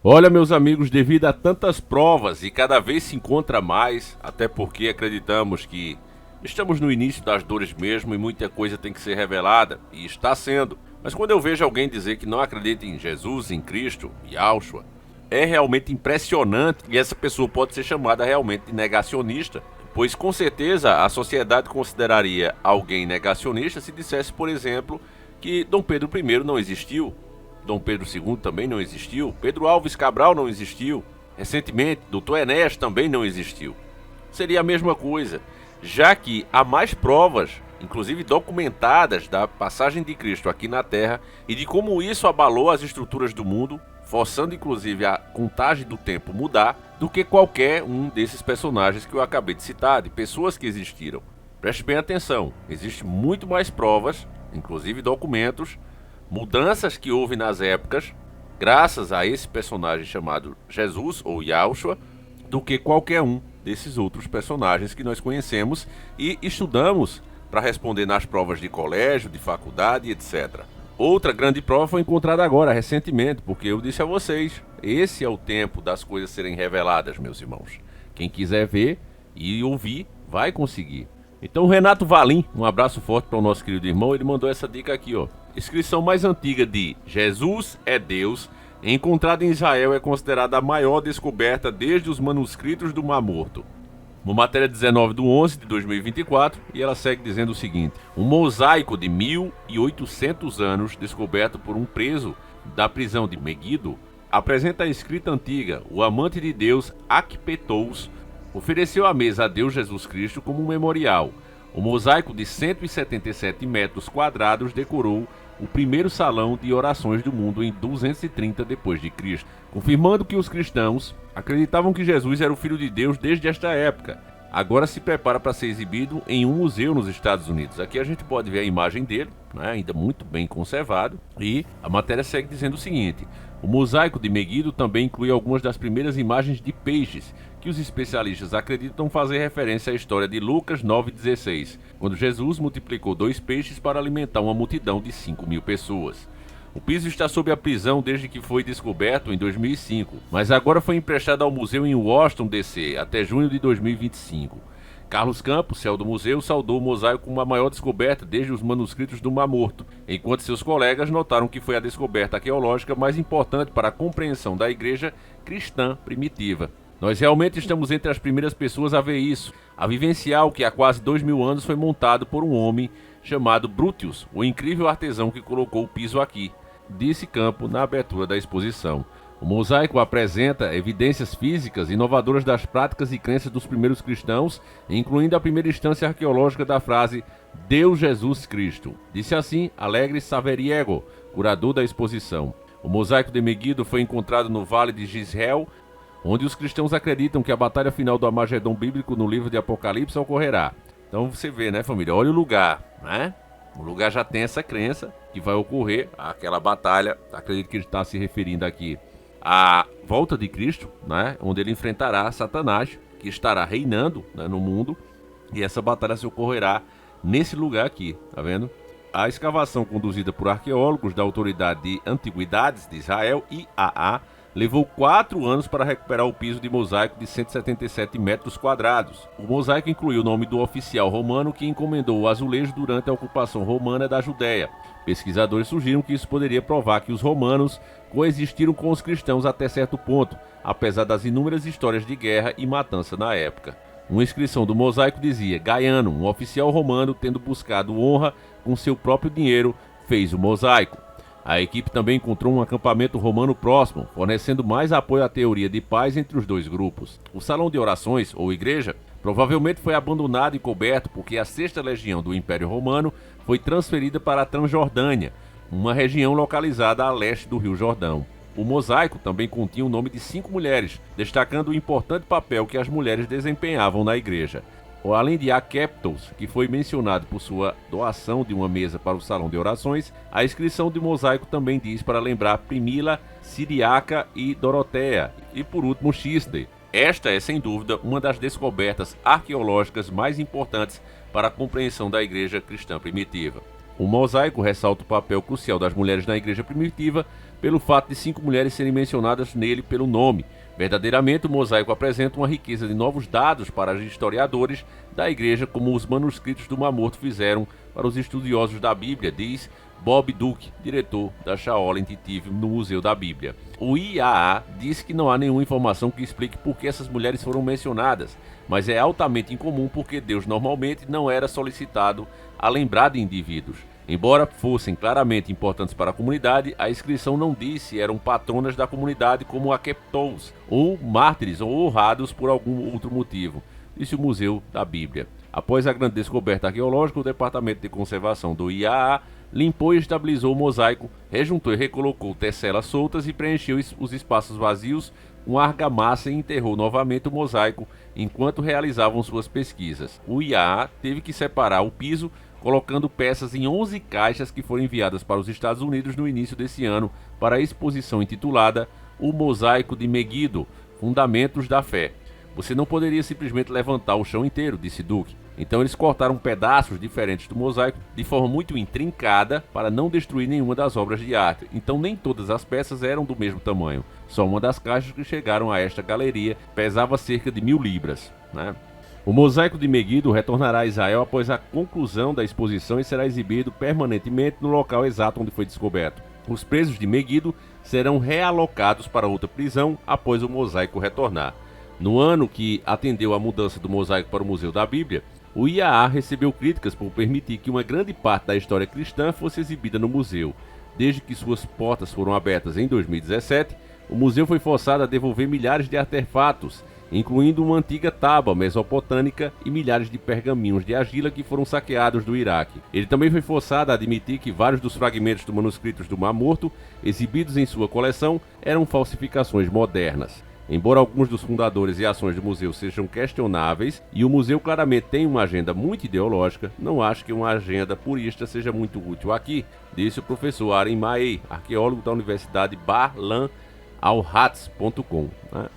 Olha, meus amigos, devido a tantas provas e cada vez se encontra mais, até porque acreditamos que estamos no início das dores mesmo e muita coisa tem que ser revelada, e está sendo. Mas quando eu vejo alguém dizer que não acredita em Jesus, em Cristo, Yahshua, é realmente impressionante e essa pessoa pode ser chamada realmente de negacionista, pois com certeza a sociedade consideraria alguém negacionista se dissesse, por exemplo, que Dom Pedro I não existiu. Dom Pedro II também não existiu, Pedro Alves Cabral não existiu, recentemente Dr. Enéas também não existiu. Seria a mesma coisa, já que há mais provas, inclusive documentadas, da passagem de Cristo aqui na Terra e de como isso abalou as estruturas do mundo, forçando inclusive a contagem do tempo mudar, do que qualquer um desses personagens que eu acabei de citar, de pessoas que existiram. Preste bem atenção, existe muito mais provas, inclusive documentos, mudanças que houve nas épocas, graças a esse personagem chamado Jesus ou Yahshua, do que qualquer um desses outros personagens que nós conhecemos e estudamos para responder nas provas de colégio, de faculdade, etc. Outra grande prova foi encontrada agora, recentemente, porque eu disse a vocês, esse é o tempo das coisas serem reveladas, meus irmãos. Quem quiser ver e ouvir, vai conseguir. Então, o Renato Valim, um abraço forte para o nosso querido irmão, ele mandou essa dica aqui, ó. Inscrição mais antiga de Jesus é Deus, encontrada em Israel, é considerada a maior descoberta desde os manuscritos do Mar Morto. Uma matéria 19/11 de 2024, e ela segue dizendo o seguinte: um mosaico de 1800 anos, descoberto por um preso da prisão de Meguido, apresenta a escrita antiga: o amante de Deus, Akpetous, ofereceu a mesa a Deus Jesus Cristo como um memorial. O mosaico de 177 metros quadrados decorou o primeiro salão de orações do mundo em 230 d.C., confirmando que os cristãos acreditavam que Jesus era o Filho de Deus desde esta época. Agora se prepara para ser exibido em um museu nos Estados Unidos. Aqui a gente pode ver a imagem dele, né, ainda muito bem conservado, e a matéria segue dizendo o seguinte: o mosaico de Meguido também inclui algumas das primeiras imagens de peixes, que os especialistas acreditam fazer referência à história de Lucas 9,16, quando Jesus multiplicou 2 peixes para alimentar uma multidão de 5.000 pessoas. O piso está sob a prisão desde que foi descoberto em 2005, mas agora foi emprestado ao museu em Washington, D.C., até junho de 2025. Carlos Campos, céu do museu, saudou o mosaico como a maior descoberta desde os manuscritos do Mar Morto, enquanto seus colegas notaram que foi a descoberta arqueológica mais importante para a compreensão da igreja cristã primitiva. Nós realmente estamos entre as primeiras pessoas a ver isso, a vivenciar o que há quase 2.000 anos foi montado por um homem chamado Brutius, o incrível artesão que colocou o piso aqui, disse Campo na abertura da exposição. O mosaico apresenta evidências físicas inovadoras das práticas e crenças dos primeiros cristãos, incluindo a primeira instância arqueológica da frase Deus Jesus Cristo. Disse assim Alegre Saveriego, curador da exposição. O mosaico de Meguido foi encontrado no Vale de Jezreel, onde os cristãos acreditam que a batalha final do Armagedon bíblico no livro de Apocalipse ocorrerá. Então você vê, né, família? Olha o lugar, né? O lugar já tem essa crença que vai ocorrer aquela batalha. Acredito que ele está se referindo aqui à volta de Cristo, né? Onde ele enfrentará Satanás, que estará reinando, né, no mundo. E essa batalha se ocorrerá nesse lugar aqui, tá vendo? A escavação conduzida por arqueólogos da Autoridade de Antiguidades de Israel, IAA, levou 4 anos para recuperar o piso de mosaico de 177 metros quadrados. O mosaico incluiu o nome do oficial romano que encomendou o azulejo durante a ocupação romana da Judéia. Pesquisadores sugiram que isso poderia provar que os romanos coexistiram com os cristãos até certo ponto, apesar das inúmeras histórias de guerra e matança na época. Uma inscrição do mosaico dizia: Gaiano, um oficial romano, tendo buscado honra com seu próprio dinheiro, fez o mosaico. A equipe também encontrou um acampamento romano próximo, fornecendo mais apoio à teoria de paz entre os dois grupos. O salão de orações, ou igreja, provavelmente foi abandonado e coberto porque a 6ª Legião do Império Romano foi transferida para a Transjordânia, uma região localizada a leste do Rio Jordão. O mosaico também continha o nome de 5 mulheres, destacando o importante papel que as mulheres desempenhavam na igreja. Além de Akeptos, que foi mencionado por sua doação de uma mesa para o salão de orações, a inscrição de mosaico também diz para lembrar Primila, Siriaca e Doroteia, e por último Xiste. Esta é, sem dúvida, uma das descobertas arqueológicas mais importantes para a compreensão da igreja cristã primitiva. O mosaico ressalta o papel crucial das mulheres na igreja primitiva, pelo fato de 5 mulheres serem mencionadas nele pelo nome. Verdadeiramente, o mosaico apresenta uma riqueza de novos dados para os historiadores da igreja, como os manuscritos do Mar Morto fizeram para os estudiosos da Bíblia, diz Bob Duke, diretor da Shaolin Institute no Museu da Bíblia. O IAA diz que não há nenhuma informação que explique por que essas mulheres foram mencionadas, mas é altamente incomum porque Deus normalmente não era solicitado a lembrar de indivíduos. Embora fossem claramente importantes para a comunidade, a inscrição não diz se eram patronas da comunidade como Akeptous, ou mártires ou honrados por algum outro motivo, disse o Museu da Bíblia. Após a grande descoberta arqueológica, o Departamento de Conservação do IAA limpou e estabilizou o mosaico, rejuntou e recolocou tesselas soltas e preencheu os espaços vazios com argamassa e enterrou novamente o mosaico enquanto realizavam suas pesquisas. O IAA teve que separar o piso, colocando peças em 11 caixas que foram enviadas para os Estados Unidos no início desse ano para a exposição intitulada O Mosaico de Megiddo, Fundamentos da Fé. Você não poderia simplesmente levantar o chão inteiro, disse Duke. Então eles cortaram pedaços diferentes do mosaico de forma muito intrincada para não destruir nenhuma das obras de arte. Então nem todas as peças eram do mesmo tamanho. Só uma das caixas que chegaram a esta galeria pesava cerca de 1000 libras, né? O mosaico de Megiddo retornará a Israel após a conclusão da exposição e será exibido permanentemente no local exato onde foi descoberto. Os presos de Megiddo serão realocados para outra prisão após o mosaico retornar. No ano que atendeu à mudança do mosaico para o Museu da Bíblia, o IAA recebeu críticas por permitir que uma grande parte da história cristã fosse exibida no museu. Desde que suas portas foram abertas em 2017, o museu foi forçado a devolver milhares de artefatos, incluindo uma antiga tábua mesopotâmica e milhares de pergaminhos de argila que foram saqueados do Iraque. Ele também foi forçado a admitir que vários dos fragmentos dos manuscritos do Mar Morto, exibidos em sua coleção, eram falsificações modernas. Embora alguns dos fundadores e ações do museu sejam questionáveis, e o museu claramente tem uma agenda muito ideológica, não acho que uma agenda purista seja muito útil aqui, disse o professor Aren Maei, arqueólogo da Universidade Bar-Lan-Al-Hatz.com.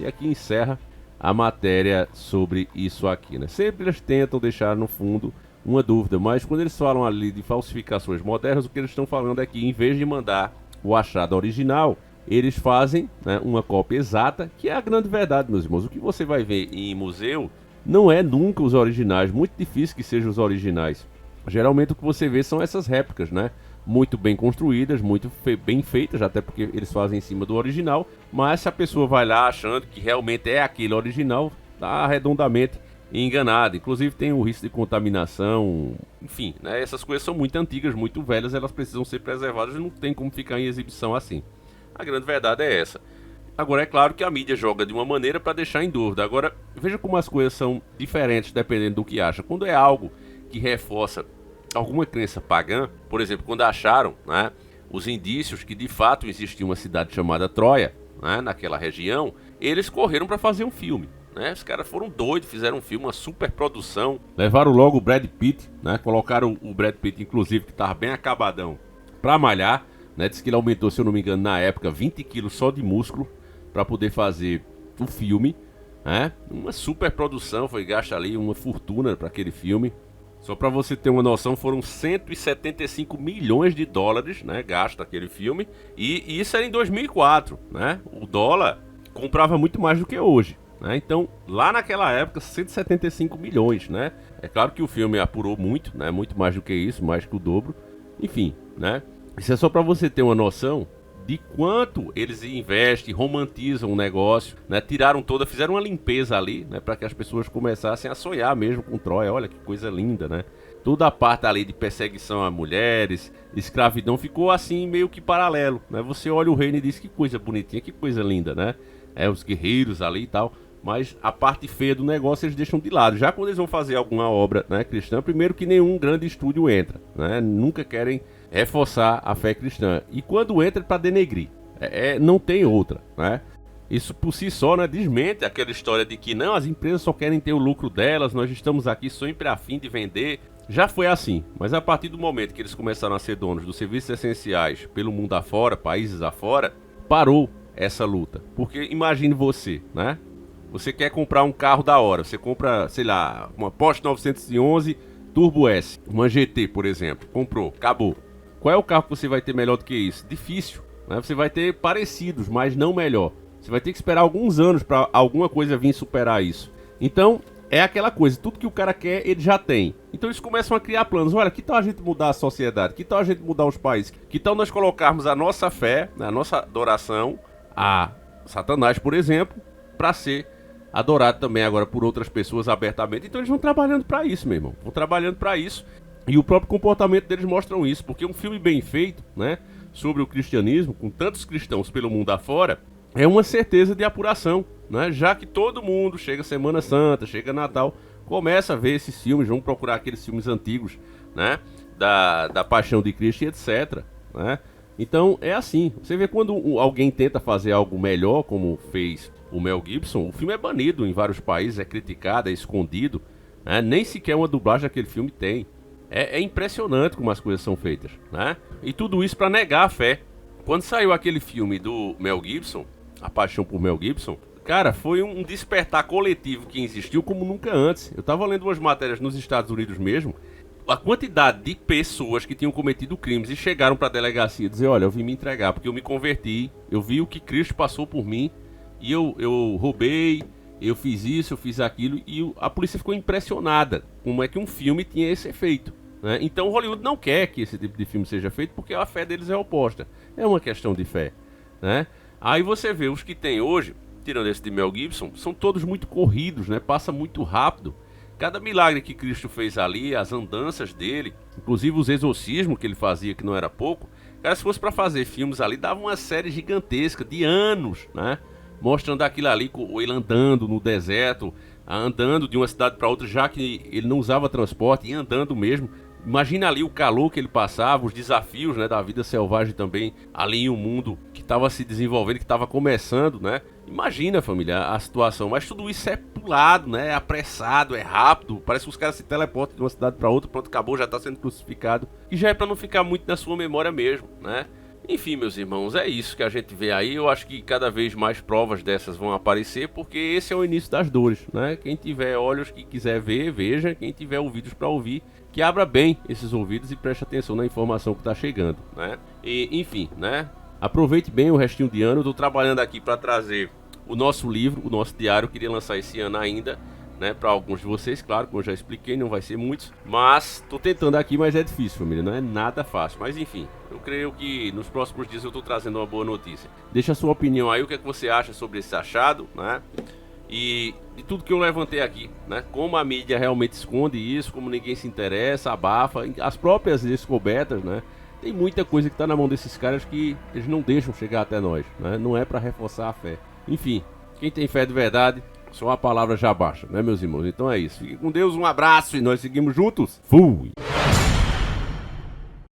E aqui encerra a matéria sobre isso aqui, né? Sempre eles tentam deixar no fundo uma dúvida, mas quando eles falam ali de falsificações modernas, o que eles estão falando é que em vez de mandar o achado original, eles fazem, né, uma cópia exata, que é a grande verdade, meus irmãos. O que você vai ver em museu não é nunca os originais, muito difícil que sejam os originais. Geralmente o que você vê são essas réplicas, né? Muito bem construídas, muito bem feitas, até porque eles fazem em cima do original, mas se a pessoa vai lá achando que realmente é aquele original, está redondamente enganada. Inclusive tem o risco de contaminação, enfim, né? Essas coisas são muito antigas, muito velhas, elas precisam ser preservadas e não tem como ficar em exibição assim. A grande verdade é essa. Agora é claro que a mídia joga de uma maneira para deixar em dúvida. Agora, veja como as coisas são diferentes dependendo do que acha. Quando é algo que reforça alguma crença pagã, por exemplo, quando acharam, né, os indícios que de fato existia uma cidade chamada Troia, né, naquela região, eles correram para fazer um filme, né? Os caras foram doidos, fizeram um filme, uma super produção, levaram logo o Brad Pitt, né, colocaram o Brad Pitt, inclusive, que estava bem acabadão, para malhar, né? Diz que ele aumentou, se eu não me engano, na época, 20 quilos só de músculo para poder fazer o filme, né? Uma super produção, foi gasta ali uma fortuna para aquele filme. Só para você ter uma noção, foram 175 milhões de dólares, né, gasto aquele filme. E isso era em 2004, né? O dólar comprava muito mais do que hoje, né? Então, lá naquela época, 175 milhões, né? É claro que o filme apurou muito, né? Muito mais do que isso, mais que o dobro. Enfim, né? Isso é só para você ter uma noção de quanto eles investem, romantizam o negócio, né? Fizeram uma limpeza ali, né? Para que as pessoas começassem a sonhar mesmo com Troia. Olha que coisa linda, né? Toda a parte ali de perseguição a mulheres, escravidão, ficou assim meio que paralelo, né? Você olha o reino e diz que coisa bonitinha, que coisa linda, né? Os guerreiros ali e tal. Mas a parte feia do negócio eles deixam de lado. Já quando eles vão fazer alguma obra, né, cristã, primeiro que nenhum grande estúdio entra, né? Nunca querem reforçar a fé cristã. E quando entra é para denegrir. Não tem outra, né? Isso por si só, né, desmente aquela história de que não, as empresas só querem ter o lucro delas, nós estamos aqui sempre a fim de vender. Já foi assim, mas a partir do momento que eles começaram a ser donos dos serviços essenciais pelo mundo afora, países afora, parou essa luta. Porque imagine você, né? Você quer comprar um carro da hora, você compra, sei lá, uma Porsche 911 Turbo S, uma GT, por exemplo. Comprou, acabou. Qual é o carro que você vai ter melhor do que isso? Difícil, né? Você vai ter parecidos, mas não melhor. Você vai ter que esperar alguns anos para alguma coisa vir superar isso. Então, é aquela coisa, tudo que o cara quer, ele já tem. Então eles começam a criar planos. Olha, que tal a gente mudar a sociedade? Que tal a gente mudar os países? Que tal nós colocarmos a nossa fé, a nossa adoração a Satanás, por exemplo, para ser adorado também agora por outras pessoas abertamente. Então eles vão trabalhando para isso, meu irmão. Vão trabalhando para isso. E o próprio comportamento deles mostram isso. Porque um filme bem feito, né, sobre o cristianismo, com tantos cristãos pelo mundo afora, é uma certeza de apuração, né? Já que todo mundo chega Semana Santa, chega Natal, começa a ver esses filmes, vão procurar aqueles filmes antigos, né? Da Paixão de Cristo e etc, né? Então é assim, você vê quando alguém tenta fazer algo melhor, como fez o Mel Gibson, o filme é banido em vários países, é criticado, é escondido, né? Nem sequer uma dublagem daquele filme tem. É impressionante como as coisas são feitas, né? E tudo isso para negar a fé. Quando saiu aquele filme do Mel Gibson, A Paixão por Mel Gibson, cara, foi um despertar coletivo que existiu como nunca antes. Eu tava lendo umas matérias nos Estados Unidos mesmo, a quantidade de pessoas que tinham cometido crimes e chegaram pra delegacia dizer, olha, eu vim me entregar porque eu me converti, eu vi o que Cristo passou por mim, e eu roubei, eu fiz isso, eu fiz aquilo, e a polícia ficou impressionada como é que um filme tinha esse efeito, né? Então Hollywood não quer que esse tipo de filme seja feito porque a fé deles é oposta. É uma questão de fé, né? Aí você vê os que tem hoje, tirando esse de Mel Gibson, são todos muito corridos, né? Passa muito rápido. Cada milagre que Cristo fez ali, as andanças dele, inclusive os exorcismos que ele fazia, que não era pouco, cara, se fosse para fazer filmes ali, dava uma série gigantesca de anos, né? Mostrando aquilo ali, ele andando no deserto, andando de uma cidade para outra, já que ele não usava transporte, e andando mesmo. Imagina ali o calor que ele passava, os desafios, né, da vida selvagem também, ali em um mundo que estava se desenvolvendo, que estava começando, né? Imagina, família, a situação. Mas tudo isso é pulado, né? É apressado, é rápido. Parece que os caras se teleportam de uma cidade para outra, pronto, acabou, já está sendo crucificado. E já é para não ficar muito na sua memória mesmo, né? Enfim, meus irmãos, é isso que a gente vê aí. Eu acho que cada vez mais provas dessas vão aparecer, porque esse é o início das dores, né? Quem tiver olhos que quiser ver, veja. Quem tiver ouvidos para ouvir, que abra bem esses ouvidos e preste atenção na informação que está chegando, né? E, enfim, né? Aproveite bem o restinho de ano. Eu estou trabalhando aqui para trazer o nosso livro, o nosso diário. Eu queria lançar esse ano ainda, né, para alguns de vocês, claro, como eu já expliquei, não vai ser muitos, mas tô tentando aqui, mas é difícil, família, não é nada fácil, mas enfim, eu creio que nos próximos dias eu tô trazendo uma boa notícia. Deixa a sua opinião aí, o que é que você acha sobre esse achado, né, e de tudo que eu levantei aqui, né, como a mídia realmente esconde isso, como ninguém se interessa, abafa, as próprias descobertas, né, tem muita coisa que tá na mão desses caras que eles não deixam chegar até nós, né, não é para reforçar a fé. Enfim, quem tem fé de verdade, só a palavra já baixa, né, meus irmãos? Então é isso. Fique com Deus, um abraço e nós seguimos juntos. Fui!